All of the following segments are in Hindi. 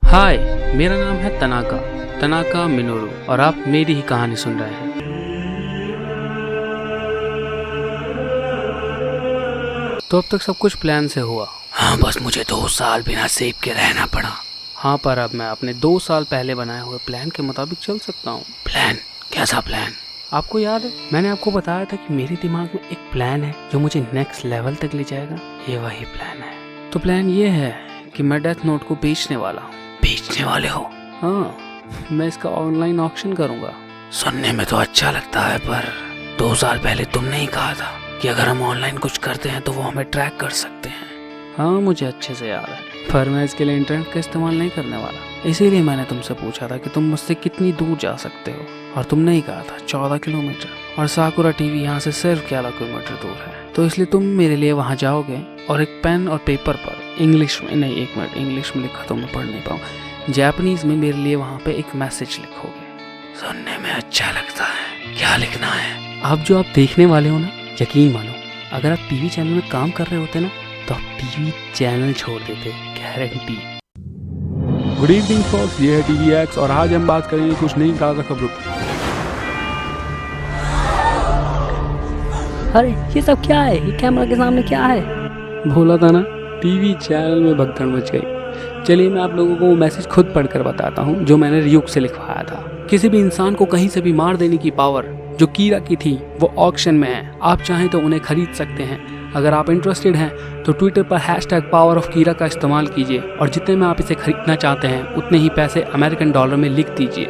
हाय, मेरा नाम है तनाका मिनोरू और आप मेरी ही कहानी सुन रहे हैं। तो अब तक सब कुछ प्लान से हुआ। हाँ, बस मुझे 2 साल बिना सेब के रहना पड़ा। हाँ, पर अब मैं अपने 2 साल पहले बनाए हुए प्लान के मुताबिक चल सकता हूँ। प्लान? कैसा प्लान? आपको याद है मैंने आपको बताया था कि मेरे दिमाग में एक प्लान है जो मुझे नेक्स्ट लेवल तक ले जाएगा। ये वही प्लान है। तो प्लान ये है कि मैं डेथ नोट को बेचने वाला हूँ। बेचने वाले हो? हाँ, मैं इसका ऑनलाइन ऑक्शन करूँगा। सुनने में तो अच्छा लगता है, पर 2 साल पहले तुमने ही कहा था कि अगर हम ऑनलाइन कुछ करते हैं तो वो हमें ट्रैक कर सकते हैं। हाँ, मुझे अच्छे से याद है, पर मैं इसके लिए इंटरनेट का इस्तेमाल नहीं करने वाला। इसीलिए मैंने तुमसे पूछा था कि तुम मुझसे कितनी दूर जा सकते हो, और तुमने ही कहा था 14 किलोमीटर, और साकुरा टीवी यहाँ से सिर्फ 11 किलोमीटर दूर है। तो इसलिए तुम मेरे लिए वहाँ जाओगे और एक पेन और पेपर पर इंग्लिश में, नहीं एक मिनट, इंग्लिश में लिखा तो मैं पढ़ नहीं पाऊँ, जापानीज में मेरे लिए वहाँ पे एक मैसेज लिखोगे। सुनने में अच्छा लगता है। क्या लिखना है? आप जो आप देखने वाले हो ना, यकीन मानो अगर आप टीवी चैनल में काम कर रहे होते ना तो आप टीवी चैनल छोड़ देते, गारंटी। गुड इवनिंग फ्रेंड्स, ये है टीवी एक्स और आज हम बात करेंगे कुछ नई ताज़ा खबरों की। अरे ये सब क्या है? ये कैमरा के सामने क्या है? भोला था ना, टीवी चैनल में भगदड़ मच गई। चलिए मैं आप लोगों को वो मैसेज खुद पढ़कर बताता हूँ जो मैंने रियुक से लिखवाया था। किसी भी इंसान को कहीं से भी मार देने की पावर जो कीरा की थी वो ऑक्शन में है। आप चाहें तो उन्हें खरीद सकते हैं। अगर आप इंटरेस्टेड हैं तो ट्विटर पर #पावर ऑफ कीरा का इस्तेमाल कीजिए और जितने में आप इसे खरीदना चाहते हैं उतने ही पैसे अमेरिकन डॉलर में लिख दीजिए।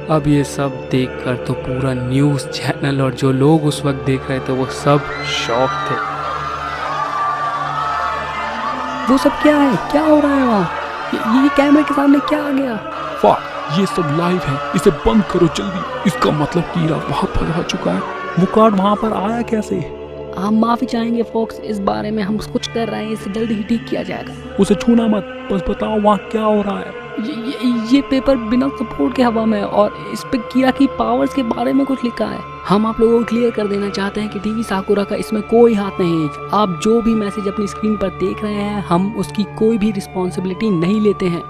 अब ये सब देखकर तो पूरा न्यूज़ चैनल और जो लोग उस वक्त देख रहे थे वो सब शॉक थे। वो सब क्या है? क्या हो रहा है वहाँ? ये कैमरे के सामने क्या आ गया? वाह, ये सब लाइव है, इसे बंद करो जल्दी। इसका मतलब कीरा वहाँ पर आ चुका है। वो कार्ड वहाँ पर आया कैसे? हम माफी चाहेंगे फोक्स, इस बारे में हम कुछ कर रहे हैं, इसे जल्दी ही ठीक किया जाएगा। उसे छूना मत, बस बताओ वहाँ क्या हो रहा है। ये पेपर बिना सपोर्ट के हवा में है और इस पे कीरा की पावर्स के बारे में कुछ लिखा है। हम आप लोगों को क्लियर कर देना चाहते हैं कि टीवी साकुरा का इसमें कोई हाथ नहीं है। आप जो भी मैसेज अपनी स्क्रीन पर देख रहे हैं हम उसकी कोई भी रिस्पॉन्सिबिलिटी नहीं लेते हैं।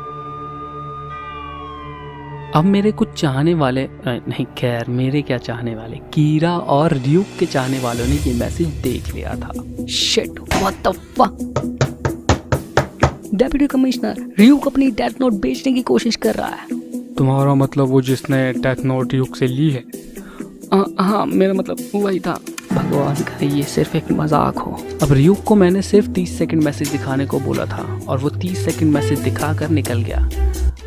अब मेरे कुछ चाहने वाले नहीं, खैर मेरे क्या चाहने वाले, कीरा और रियुक के चाहने वालों ने ये मैसेज देख लिया था। Shit, what the fuck. Deputy commissioner, Ryuk अपनी डेथ नोट बेचने की कोशिश कर रहा है। तुम्हारा मतलब वो जिसने डेथ नोट रियुक से ली है? हाँ, मेरा मतलब वही था। भगवान करे ये सिर्फ एक मजाक हो। अब रियुक को मैंने सिर्फ 30 सेकंड मैसेज दिखाने को बोला था और वो 30 सेकंड मैसेज दिखाकर निकल गया।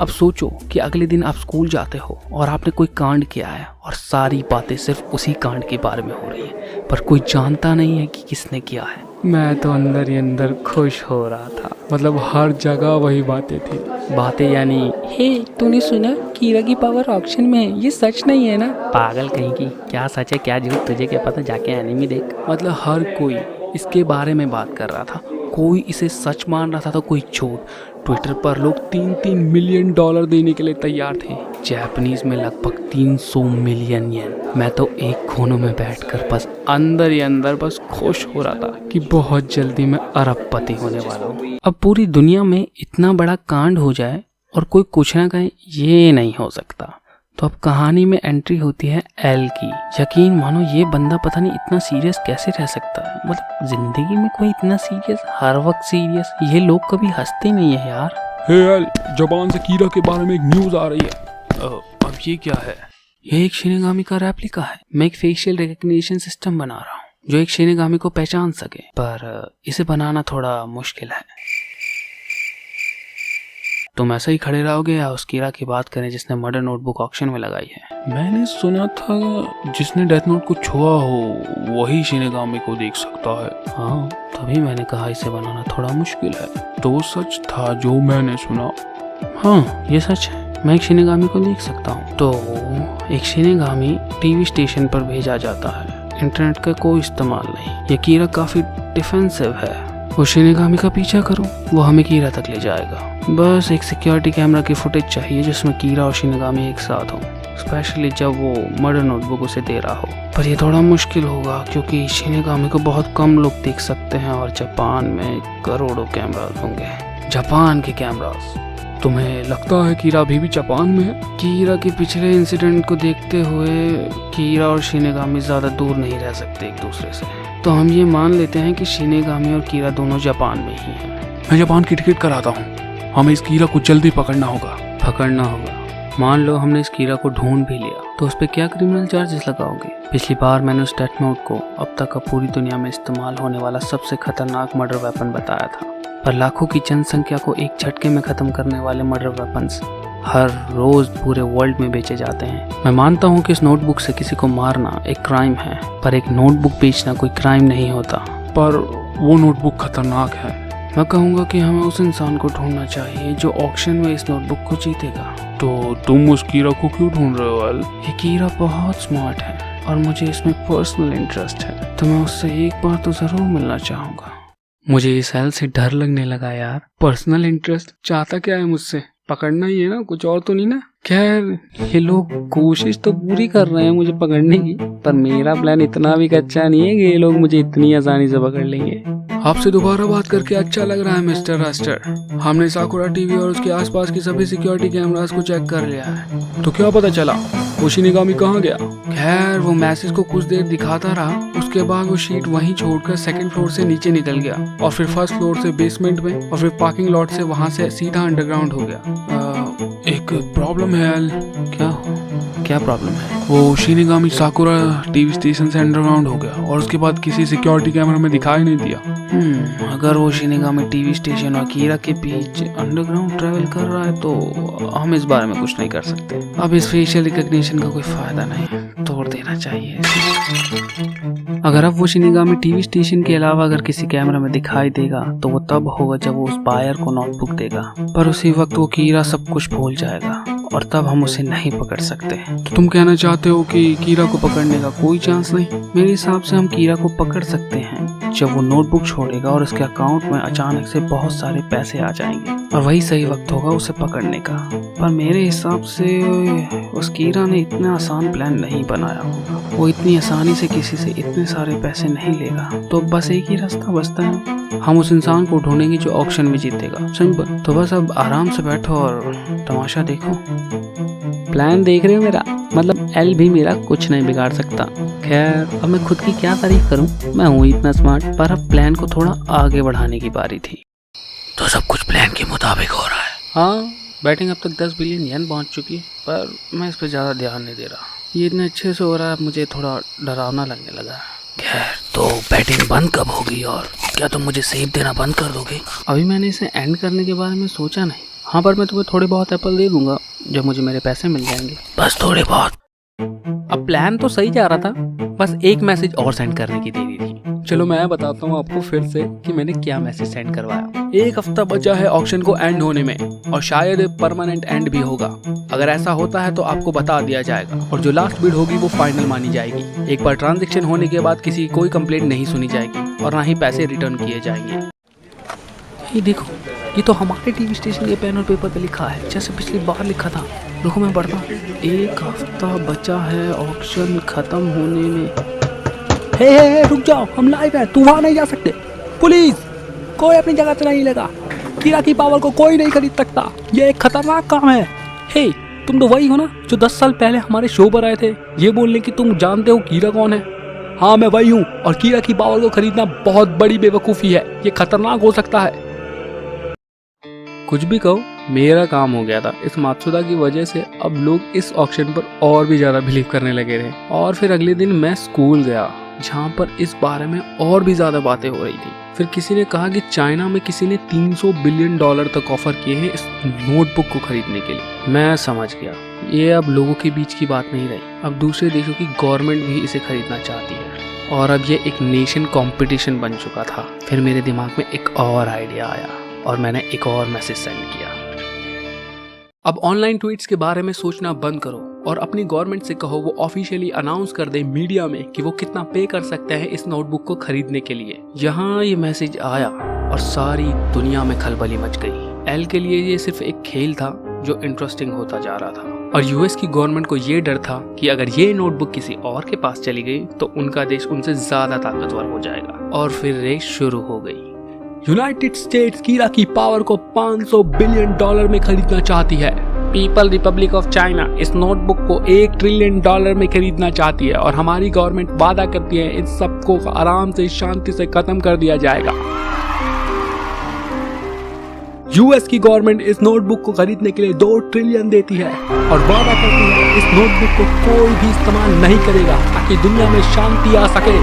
अब सोचो कि अगले दिन आप स्कूल जाते हो और आपने कोई कांड किया है और सारी बातें सिर्फ उसी कांड के बारे में हो रही है, पर कोई जानता नहीं है कि किसने किया है। मैं तो अंदर ही अंदर खुश हो रहा था। मतलब हर जगह वही बातें थी। बातें यानी, हे तूने सुना कीरा की पावर ऑक्शन में है? ये सच नहीं है ना? पागल कहीं की, क्या सच है क्या झूठ तुझे क्या पता, जाके एनीमे देख। मतलब हर कोई इसके बारे में बात कर रहा था, कोई इसे सच मान रहा था तो कोई झूठ। ट्विटर पर लोग 3-3 मिलियन डॉलर देने के लिए तैयार थे, जापानीज में लगभग 300 मिलियन येन। मैं तो एक कोने में बैठकर बस अंदर ही अंदर बस खुश हो रहा था कि बहुत जल्दी मैं अरबपति होने वाला हूँ। अब पूरी दुनिया में इतना बड़ा कांड हो जाए और कोई कुछ ना कहे, ये नहीं हो सकता। तो अब कहानी में एंट्री होती है एल की। यकीन मानो ये बंदा पता नहीं इतना सीरियस कैसे रह सकता है। मतलब जिंदगी में कोई इतना सीरियस, हर वक्त सीरियस, ये लोग कभी हंसते नहीं है यार। हे एल, जबान से कीरा के बारे में एक न्यूज़ आ रही है। अब ये क्या है? ये एक शिनगामी का रेप्लिका है। मैं एक फेशियल रिकग्निशन सिस्टम बना रहा हूँ जो एक शिनगामी को पहचान सके, पर इसे बनाना थोड़ा मुश्किल है। तुम ऐसे ही खड़े रहोगे या उस कीरा की बात करें जिसने मर्डर नोटबुक ऑक्शन में लगाई है? मैंने सुना था जिसने डेथ नोट को छुआ हो वही शिनगामी को देख सकता है। हाँ, तभी मैंने कहा इसे बनाना थोड़ा मुश्किल है। तो सच था जो मैंने सुना? हाँ, ये सच है। मैं एक शिनगामी को देख सकता हूँ। तो एक शिनगामी टीवी स्टेशन पर भेजा जाता है, इंटरनेट का कोई इस्तेमाल नहीं। ये कीरा काफी डिफेंसिव है। वो शिनगामी का पीछा करो, वो हमें कीरा तक ले जाएगा। बस एक सिक्योरिटी कैमरा की फुटेज चाहिए जिसमें कीरा और शिनगामी एक साथ हो, स्पेशली जब वो मर्डर नोटबुक उसे दे रहा हो। पर ये थोड़ा मुश्किल होगा क्योंकि शिनगामी को बहुत कम लोग देख सकते हैं और जापान में करोड़ों कैमरास होंगे। जापान के कैमरास तुम्हें लगता है कीरा अभी भी जापान में है? कीरा के पिछले इंसिडेंट को देखते हुए कीरा और शिनेगामी ज़्यादा दूर नहीं रह सकते एक दूसरे से, तो हम ये मान लेते हैं कि शिनेगामी और कीरा दोनों जापान में ही हैं। मैं जापान की टिकट कराता हूँ, हमें इस कीरा को जल्दी पकड़ना होगा। पकड़ना होगा? मान लो हमने इस कीरा को ढूंढ भी लिया तो उस पर क्या क्रिमिनल चार्जेस लगाओगे? पिछली बार मैंने उस डेथ नोट को अब तक का पूरी दुनिया में इस्तेमाल होने वाला सबसे खतरनाक मर्डर वेपन बताया था, पर लाखों की जनसंख्या को एक झटके में ख़त्म करने वाले मर्डर वेपन्स हर रोज़ पूरे वर्ल्ड में बेचे जाते हैं। मैं मानता हूँ कि इस नोटबुक से किसी को मारना एक क्राइम है, पर एक नोटबुक बेचना कोई क्राइम नहीं होता। पर वो नोटबुक खतरनाक है। मैं कहूँगा कि हमें उस इंसान को ढूंढना चाहिए जो ऑक्शन में इस नोटबुक को जीतेगा। तो तुम उस कीरा को क्यों ढूंढ रहे हो एल? ये कीरा बहुत स्मार्ट है और मुझे इसमें पर्सनल इंटरेस्ट है, तो मैं उससे एक बार तो ज़रूर मिलना चाहूँगा। मुझे इस एल से डर लगने लगा यार। पर्सनल इंटरेस्ट चाहता क्या है मुझसे? पकड़ना ही है ना, कुछ और तो नहीं ना? खैर, ये लोग कोशिश तो पूरी कर रहे हैं मुझे पकड़ने की, पर मेरा प्लान इतना भी कच्चा नहीं है कि ये लोग मुझे इतनी आसानी से पकड़ लेंगे। आपसे दोबारा बात करके अच्छा लग रहा है मिस्टर रास्टर। हमने साकुरा टीवी और उसके आसपास की सभी सिक्योरिटी कैमरास को चेक कर लिया है। तो क्या पता चला वो शिनेगामी कहाँ गया? खैर, वो मैसेज को कुछ देर दिखाता रहा, उसके बाद वो शीट वहीं छोड़कर सेकंड फ्लोर से नीचे निकल गया और फिर फर्स्ट फ्लोर से बेसमेंट में और फिर पार्किंग लॉट से वहां से सीधा अंडरग्राउंड हो गया। एक प्रॉब्लम है एल। क्या प्रॉब्लम है? वो शिनेगामी साकुरा टीवी स्टेशन से अंडरग्राउंड हो गया और उसके बाद किसी सिक्योरिटी कैमरा में दिखाई नहीं दिया। अगर वो शिनेगामी टीवी स्टेशन और कीरा के बीच अंडरग्राउंड ट्रैवल कर रहा है तो हम इस बारे में कुछ नहीं कर सकते। अब इस फेशियल रिकॉग्निशन का कोई फायदा नहीं, तोड़ देना चाहिए। अगर अब वो शिनेगामी टीवी स्टेशन के अलावा अगर किसी कैमरा में दिखाई देगा तो वो तब होगा जब वो उस बायर को नोटबुक देगा, पर उसी वक्त वो कीरा सब कुछ भूल जाएगा और तब हम उसे नहीं पकड़ सकते। तो तुम कहना चाहते हो कि कीरा को पकड़ने का कोई चांस नहीं? मेरे हिसाब से हम कीरा को पकड़ सकते हैं जब वो नोटबुक छोड़ेगा और उसके अकाउंट में अचानक से बहुत सारे पैसे आ जाएंगे और वही सही वक्त होगा उसे पकड़ने का। पर मेरे हिसाब से उस कीरा ने इतना आसान प्लान नहीं बनाया होगा, वो इतनी आसानी से किसी से इतने सारे पैसे नहीं लेगा। तो बस एक ही रास्ता बचता है, हम उस इंसान को ढूंढेंगे जो ऑक्शन में जीतेगा। सिंपल। तो बस अब आराम से बैठो और तमाशा देखो। प्लान देख रहे हो मेरा? मतलब एल भी मेरा कुछ नहीं बिगाड़ सकता। खैर, अब मैं खुद की क्या तारीफ करूं, मैं हूँ इतना स्मार्ट। पर अब प्लान को थोड़ा आगे बढ़ाने की बारी थी। तो सब कुछ प्लान के मुताबिक हो रहा है। हाँ, बैटिंग अब तक 10 बिलियन येन पहुंच चुकी है, पर मैं इस पर ज़्यादा ध्यान नहीं दे रहा। ये इतने अच्छे से हो रहा है, मुझे थोड़ा डरावना लगने लगा है। खैर, तो बैटिंग बंद कब होगी और क्या तुम मुझे सेव देना बंद कर दोगे? अभी मैंने इसे एंड करने के बारे में सोचा नहीं। हाँ, पर मैं तुम्हें थोड़े बहुत एप्पल दे दूंगा जब मुझे मेरे पैसे मिल जाएंगे। बस थोड़े बहुत? अब प्लान तो सही जा रहा था, बस एक मैसेज और सेंड करने की देरी थी। चलो मैं बताता हूँ आपको फिर से कि मैंने क्या मैसेज सेंड करवाया। 1 हफ्ता बचा है ऑक्शन को एंड होने में और शायद परमानेंट एंड भी होगा। अगर ऐसा होता है तो आपको बता दिया जाएगा और जो लास्ट बिड होगी वो फाइनल मानी जाएगी। एक बार ट्रांजैक्शन होने के बाद किसी कोई कंप्लेंट नहीं सुनी जाएगी और ना ही पैसे रिटर्न किए जाएंगे। ये देखो, ये तो हमारे टीवी स्टेशन के पेन और पेपर पे लिखा है, जैसे पिछली बार लिखा था। रुको मैं पढ़ता हूँ। 1 हफ्ता बचा है ऑक्शन खत्म होने में। हे, रुक जाओ, हम लाइव हैं, तू वहाँ नहीं जा सकते। पुलिस, कोई अपनी जगह से नहीं लेगा। कीरा की पावर को कोई नहीं खरीद सकता, ये एक खतरनाक काम है। हे, तुम तो वही हो ना जो 10 साल पहले हमारे शो पर आए थे ये बोलने कि तुम जानते हो कीरा कौन है? हाँ, मैं वही हूँ और कीरा की पावर को खरीदना बहुत बड़ी बेवकूफ़ी है, ये खतरनाक हो सकता है। कुछ भी कहो, मेरा काम हो गया था। इस मात्सुदा की वजह से अब लोग इस ऑक्शन पर और भी ज़्यादा बिलीव करने लगे थे। और फिर अगले दिन मैं स्कूल गया जहाँ पर इस बारे में और भी ज़्यादा बातें हो रही थी। फिर किसी ने कहा कि चाइना में किसी ने $300 बिलियन तक ऑफर किए हैं इस नोटबुक को खरीदने के लिए। मैं समझ गया, ये अब लोगों के बीच की बात नहीं रही, अब दूसरे देशों की गवर्नमेंट भी इसे खरीदना चाहती है और अब ये एक नेशन कॉम्पिटिशन बन चुका था। फिर मेरे दिमाग में एक और आइडिया आया और मैंने एक और मैसेज सेंड किया। अब ऑनलाइन ट्वीट्स के बारे में सोचना बंद करो और अपनी गवर्नमेंट से कहो वो ऑफिशियली अनाउंस कर दे मीडिया में कि वो कितना पे कर सकते हैं इस नोटबुक को खरीदने के लिए। यहाँ ये मैसेज आया और सारी दुनिया में खलबली मच गई। एल के लिए ये सिर्फ एक खेल था जो इंटरेस्टिंग होता जा रहा था और यूएस की गवर्नमेंट को ये डर था कि अगर ये नोटबुक किसी और के पास चली गई तो उनका देश उनसे ज्यादा ताकतवर हो जाएगा और फिर रेस शुरू हो गई। यूनाइटेड स्टेट्स कीरा की पावर को $500 बिलियन में खरीदना चाहती है। पीपल रिपब्लिक ऑफ चाइना इस नोटबुक को $1 ट्रिलियन में खरीदना चाहती है और हमारी गवर्नमेंट वादा करती है इन सबको आराम से शांति से खत्म कर दिया जाएगा। यूएस की गवर्नमेंट इस नोटबुक को खरीदने के लिए $2 ट्रिलियन देती है और वादा करती है इस नोटबुक को कोई भी इस्तेमाल नहीं करेगा ताकि दुनिया में शांति आ सके।